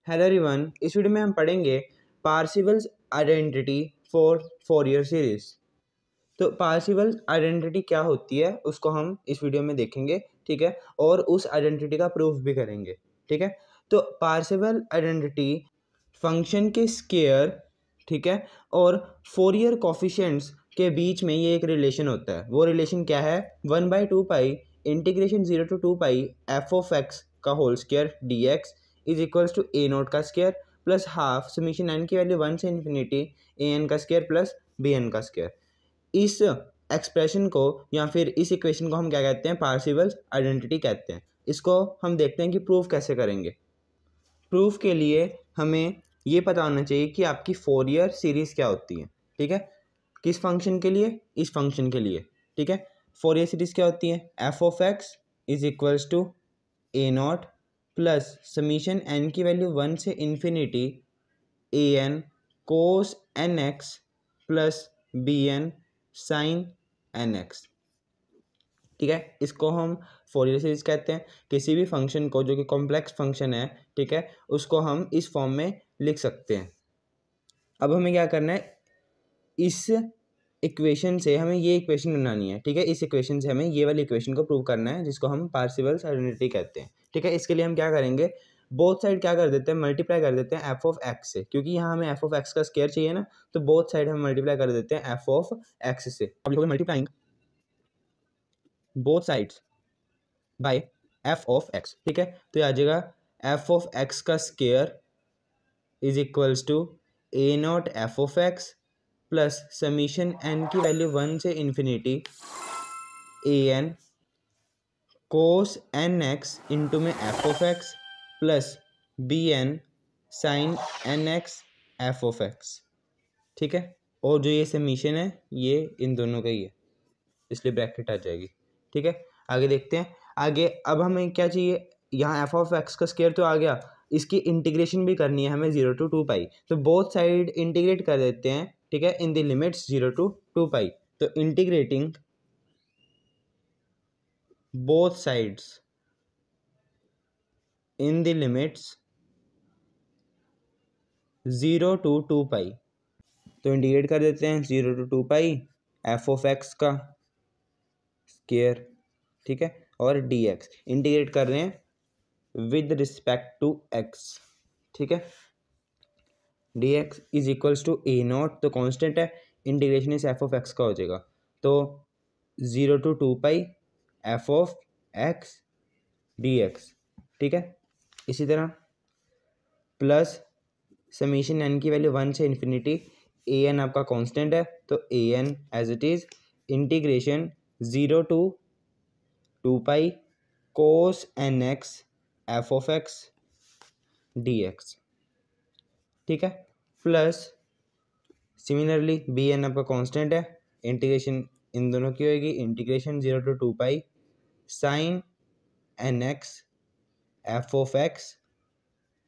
Hello everyone, इस video में हम पढ़ेंगे पार्सिवल्स आइडेंटिटी फॉर फोरियर सीरीज। तो पार्सिवल्स आइडेंटिटी क्या होती है उसको हम इस वीडियो में देखेंगे, ठीक है। और उस आइडेंटिटी का प्रूफ भी करेंगे, ठीक है। तो पार्सिवल आइडेंटिटी फंक्शन के स्केयर, ठीक है, और फोरियर कॉफिशिएंट्स के बीच में ये एक रिलेशन होता है। वो रिलेशन क्या है? 1/2 pi integration 0 to 2 pi f of x का whole square d x is equals to a naught का square plus half summation n की वैल्यू 1 से इन्फिनिटी ए एन का स्केयर प्लस बी एन का स्केयर। इस expression को या फिर इस इक्वेशन को हम क्या कहते हैं? पार्सिवल्स आइडेंटिटी कहते हैं। इसको हम देखते हैं कि प्रूफ कैसे करेंगे। प्रूफ के लिए हमें ये पता होना चाहिए कि आपकी फोरियर सीरीज़ क्या होती है, ठीक है। किस फंक्शन के लिए? इस फंक्शन के लिए, ठीक है। फोरियर सीरीज़ क्या होती है? F of x is equals to a naught plus summation n की वैल्यू 1 से infinity a n cos n x plus b n sine n x, ठीक है। इसको हम फोरियर सीरीज कहते हैं। किसी भी फंक्शन को जो कि कॉम्प्लेक्स फंक्शन है, ठीक है, उसको हम इस फॉर्म में लिख सकते हैं। अब हमें क्या करना है? इस इक्वेशन से हमें ये इक्वेशन बनानी है, ठीक है। इस इक्वेशन से हमें ये वाली इक्वेशन को प्रूव करना है जिसको हम पार्सिवल्स आइडेंटिटी कहते हैं, ठीक है। इसके लिए हम क्या करेंगे? बोथ साइड क्या कर देते हैं? मल्टीप्लाई कर देते हैं एफ ऑफ एक्स से, क्योंकि यहाँ हमें एफ ऑफ एक्स का स्केयर चाहिए ना। तो बोथ साइड हम मल्टीप्लाई कर देते हैं एफ ऑफ एक्स से। अब लिखोगे multiplying both sides by f of x, ठीक है। तो ये आ जाएगा एफ ऑफ एक्स का square is equals to a naught f of x plus summation n की वैल्यू 1 से infinity a n cos n x into में f of x plus b n sine n x f of x, ठीक है। और जो ये summation है ये इन दोनों का ही है, इसलिए ब्रैकेट आ जाएगी, ठीक है। आगे देखते हैं। आगे अब हमें क्या चाहिए? यहाँ एफ ऑफ एक्स का स्केयर तो आ गया, इसकी इंटीग्रेशन भी करनी है हमें 0 to 2 पाई। तो बोथ साइड इंटीग्रेट कर देते हैं, ठीक है, इन द लिमिट्स 0 to 2 पाई। तो integrating both sides in the limits 0 to 2 पाई। तो इंटीग्रेट कर देते हैं 0 to 2 pi f of x का स्केयर, ठीक है, और डी एक्स इंटीग्रेट कर रहे हैं विद रिस्पेक्ट टू एक्स, ठीक है। D x is equals to a naught, तो कॉन्स्टेंट है, इंटीग्रेशन इस एफ ऑफ एक्स का हो जाएगा। तो 0 to 2 pi f of x d x, ठीक है। इसी तरह प्लस समीशन एन की वैल्यू 1 से इन्फिनिटी ए एन आपका कांस्टेंट है, तो a n as it is integration 0 to 2 pi cos n x f of x d x, ठीक है। प्लस सिमिलरली बी एन आपका कांस्टेंट है, इंटीग्रेशन इन दोनों की होगी, integration 0 to 2 pi sine n x f of x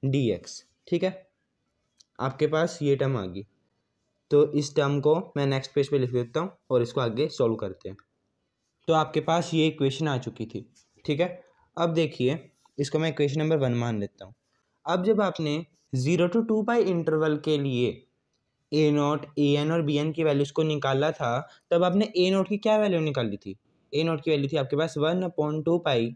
d x, ठीक है। आपके पास ये टर्म आ गई। तो इस टर्म को मैं नेक्स्ट पेज पे लिख देता हूँ और इसको आगे सॉल्व करते हैं। तो आपके पास ये इक्वेशन आ चुकी थी, ठीक है। अब देखिए, इसको मैं इक्वेशन नंबर 1 मान लेता हूँ। अब जब आपने 0 to 2 पाई इंटरवल के लिए ए नॉट ए एन और बी एन की वैल्यूज़ को निकाला था, तब आपने ए नॉट की क्या वैल्यू निकाली थी? ए नॉट की वैल्यू थी आपके पास 1/2 pi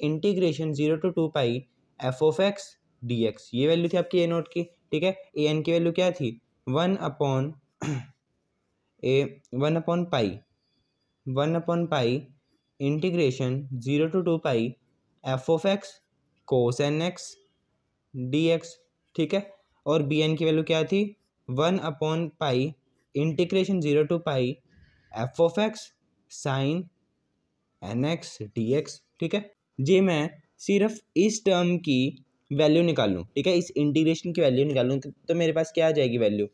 integration 0 to 2 pi f of x d x. ये वैल्यू थी आपकी ए नॉट की, ठीक है। ए एन की वैल्यू क्या थी? 1/पाई integration 0 to 2 pi f of x cos n x d x, ठीक है। और बी एन की वैल्यू क्या थी? 1/पाई integration 0 to 2 pi f of x sine n x d x, ठीक है। जी मैं सिर्फ इस टर्म की वैल्यू निकालूँ, ठीक है, इस इंटीग्रेशन की वैल्यू निकालूँ, तो मेरे पास क्या आ जाएगी वैल्यू?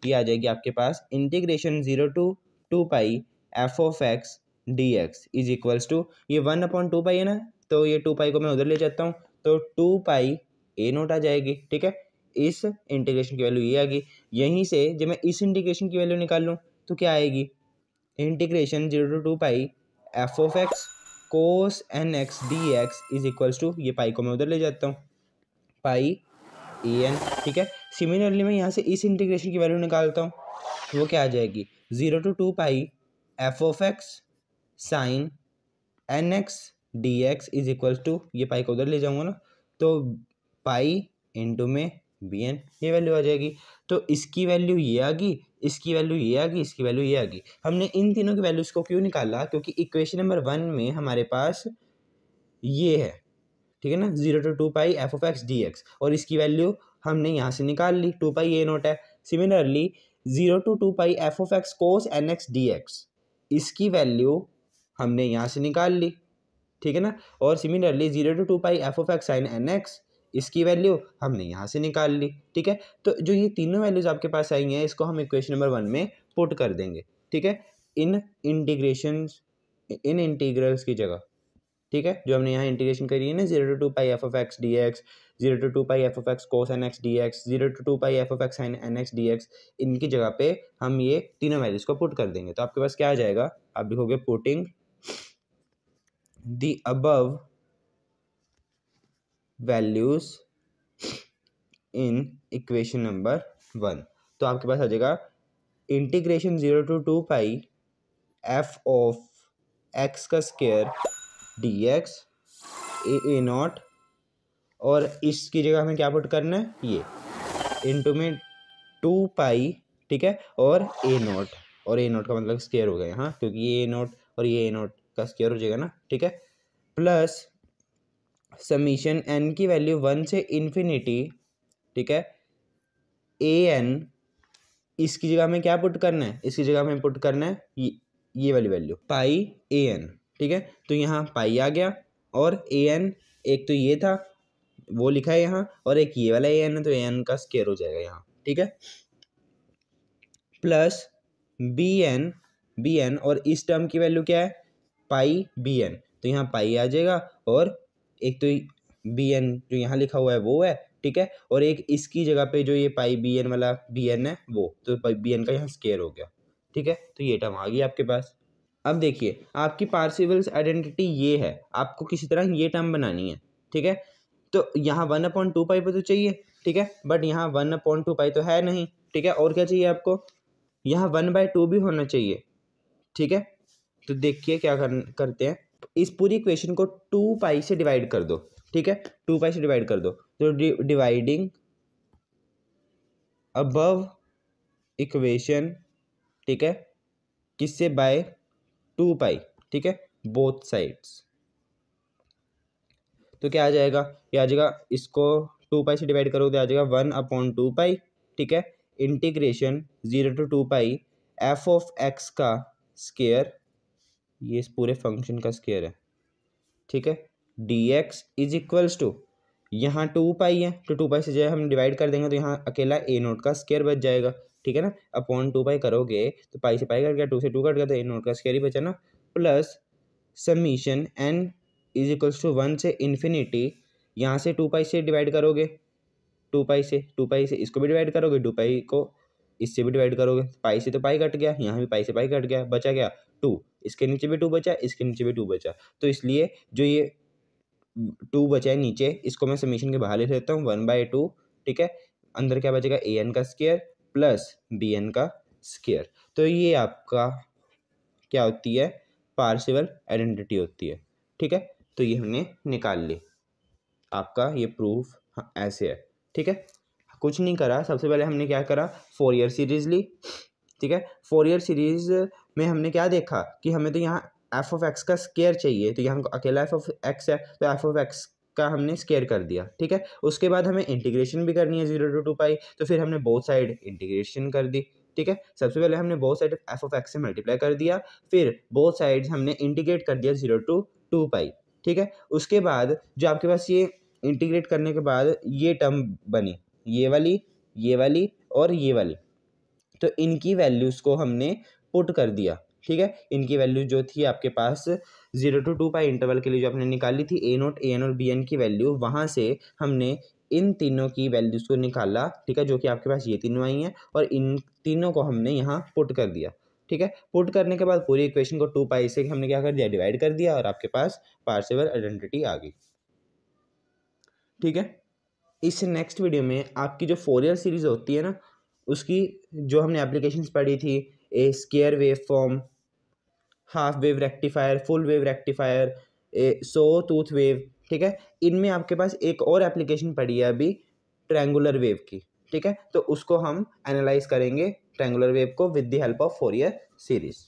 ये आ जाएगी आपके पास integration 0 to 2 pi f of x d x is equals to, ये 1/2 पाई है ना, तो ये 2 पाई को मैं उधर ले जाता हूँ, तो 2 पाई ए नोट आ जाएगी, ठीक है। इस इंटीग्रेशन की वैल्यू ये आ गई। यहीं से जब मैं इस इंटीग्रेशन की वैल्यू निकाल लूँ तो क्या आएगी? Integration 0 to 2 pi f of x cos n x d x is equals to, ये पाई को मैं उधर ले जाता हूँ, पाई an, ठीक है। सिमिलरली मैं यहाँ से इस इंटीग्रेशन की वैल्यू निकालता हूँ, वो क्या आ जाएगी 0 to 2 pi f of x sine n x d x is equal to, ये पाई को उधर ले जाऊँगा ना, तो पाई इंटू में बी एन, ये वैल्यू आ जाएगी। तो इसकी वैल्यू ये आ गई, इसकी वैल्यू ये आ गई, इसकी वैल्यू ये आ गई। हमने इन तीनों की वैल्यूज़ को क्यों निकाला, क्योंकि इक्वेशन नंबर 1 में हमारे पास ये है, ठीक है ना, 0 to 2 pi f of x d x, और इसकी वैल्यू हमने यहाँ से निकाल ली, 2 पाई ए नोट है। Similarly 0 to 2 pi f of x cos n x d x, इसकी वैल्यू हमने यहाँ से निकाल ली, ठीक है ना। और similarly 0 to 2 pi f of x sine n x, इसकी वैल्यू हमने यहाँ से निकाल ली, ठीक है। तो जो ये तीनों वैल्यूज आपके पास आई हैं, इसको हम इक्वेशन नंबर 1 में पुट कर देंगे, ठीक है, इन इंटीग्रल्स की जगह, ठीक है। जो हमने यहाँ इंटीग्रेशन करी है ना, 0 to 2 pi f of x d x, 0 to 2 pi f of x cos n x d x, 0 to 2 pi f of x sine n x d x, इनकी जगह पे हम ये तीनों वैल्यूज को पुट कर देंगे। तो आपके पास क्या आ जाएगा, आप लिखोगे putting the above values in equation number 1, तो आपके पास आ जाएगा integration 0 to 2 pi f of x का square d x a naught, और इसकी जगह हमें क्या पुट करना है, ये इंटू में 2 पाई, ठीक है, और ए नॉट, और ए नॉट का मतलब स्क्वायर हो गया यहाँ, क्योंकि ये ए नॉट और ये ए नॉट का स्क्वायर हो जाएगा ना, ठीक है, प्लस समीशन एन की वैल्यू 1 से इन्फिनिटी, ठीक है, ए एन, इसकी जगह हमें क्या पुट करना है, इसकी जगह हमें पुट करना है ये वाली वैल्यू पाई ए एन, ठीक है। तो यहाँ पाई आ गया, और ए एन एक तो ये था वो लिखा है यहाँ, और एक ये वाला ए एन है, तो ए एन का स्क्वायर हो जाएगा यहाँ, ठीक है, प्लस बी एन, और इस टर्म की वैल्यू क्या है, पाई बी एन, तो यहाँ पाई आ जाएगा, और एक तो बी एन जो यहाँ लिखा हुआ है वो है, ठीक है, और एक इसकी जगह पे जो ये पाई बी एन वाला बी एन है वो, तो पाई बी एन का यहाँ स्क्वायर हो गया, ठीक है। तो ये टर्म आ गई आपके पास। अब देखिए आपकी पार्शिवल्स आइडेंटिटी ये है, आपको किसी तरह ये टर्म बनानी है, ठीक है। तो यहाँ 1/2 पाई पे तो चाहिए, ठीक है, बट यहाँ 1/2 पाई तो है नहीं, ठीक है, और क्या चाहिए आपको, यहाँ 1/2 भी होना चाहिए, ठीक है। तो देखिए क्या करते हैं, इस पूरी इक्वेशन को 2 पाई से डिवाइड कर दो, ठीक है, 2 पाई से डिवाइड कर दो, तो डिवाइडिंग अबव इक्वेशन, ठीक है, किससे, बाय 2 पाई, ठीक है, बोथ साइड्स। तो क्या आ जाएगा, ये आ जाएगा, इसको 2 पाई से डिवाइड करोगे तो आ जाएगा 1/2 पाई, ठीक है, integration 0 to 2 pi f of x का स्क्वायर, ये इस पूरे फंक्शन का स्क्वायर है, ठीक है, d x is equals to, यहाँ 2 पाई है, तो 2 पाई से जो है हम डिवाइड कर देंगे, तो यहाँ अकेला ए नोट का स्क्वायर बच जाएगा, ठीक है ना, अपॉन 2 पाई करोगे तो पाई से पाई कट गया, 2 से 2 कट गया, तो ए नोट का स्क्वायर ही बचा ना, plus summation n is equals to 1 से इन्फिनिटी, यहाँ से 2 पाई से डिवाइड करोगे, 2 पाई से इसको भी डिवाइड करोगे, 2 पाई को इससे भी डिवाइड करोगे, पाई से तो पाई कट गया, यहाँ भी पाई से पाई कट गया, बचा गया 2, इसके नीचे भी 2 बचा, इसके नीचे भी 2 बचा, तो इसलिए जो ये 2 बचा है नीचे, इसको मैं समीशन के बाहर ले लेता हूँ 1/2, ठीक है, अंदर क्या बचेगा, ए एन का स्क्वायर प्लस बी एन का स्क्वायर। तो ये आपका क्या होती है, पार्शिवल आइडेंटिटी होती है, ठीक है। तो ये हमने निकाल ली, आपका ये प्रूफ ऐसे है, ठीक है। कुछ नहीं करा, सबसे पहले हमने क्या करा, फोरियर सीरीज ली, ठीक है। फोरियर सीरीज में हमने क्या देखा कि हमें तो यहाँ एफ ऑफ एक्स का स्क्वायर चाहिए, तो यहाँ अकेला एफ ऑफ एक्स है, तो एफ ऑफ एक्स का हमने स्क्वायर कर दिया, ठीक है। उसके बाद हमें इंटीग्रेशन भी करनी है 0 to 2 पाई, तो फिर हमने बोथ साइड इंटीग्रेशन कर दी, ठीक है। सबसे पहले हमने both side F of x से मल्टीप्लाई कर दिया, फिर बोथ साइड्स हमने इंटीग्रेट कर दिया 0 to 2 पाई, ठीक है। उसके बाद जो आपके पास ये इंटीग्रेट करने के बाद ये टर्म बनी, ये वाली और ये वाली, तो इनकी वैल्यूज़ को हमने पुट कर दिया, ठीक है। इनकी वैल्यू जो थी आपके पास 0 to 2 पाई इंटरवल के लिए जो आपने निकाली थी, ए नोट, ए एन और बी एन की वैल्यू, वहाँ से हमने इन तीनों की वैल्यूज़ को निकाला, ठीक है, जो कि आपके पास ये तीनों आई हैं, और इन तीनों को हमने यहाँ पुट कर दिया, ठीक है। पुट करने के बाद पूरी इक्वेशन को 2 पाई से हमने क्या कर दिया, डिवाइड कर दिया, और आपके पास पार्शिवल आइडेंटिटी आ गई, ठीक है। इस नेक्स्ट वीडियो में आपकी जो फोरियर सीरीज होती है ना, उसकी जो हमने एप्लीकेशंस पढ़ी थी, a square wave form, half wave rectifier, full wave rectifier, a saw tooth wave, ठीक है, इनमें आपके पास एक और एप्लीकेशन पड़ी है अभी ट्रायंगुलर वेव की, ठीक है। तो उसको हम एनालाइज करेंगे ट्रायंगुलर वेव को with the help of Fourier series.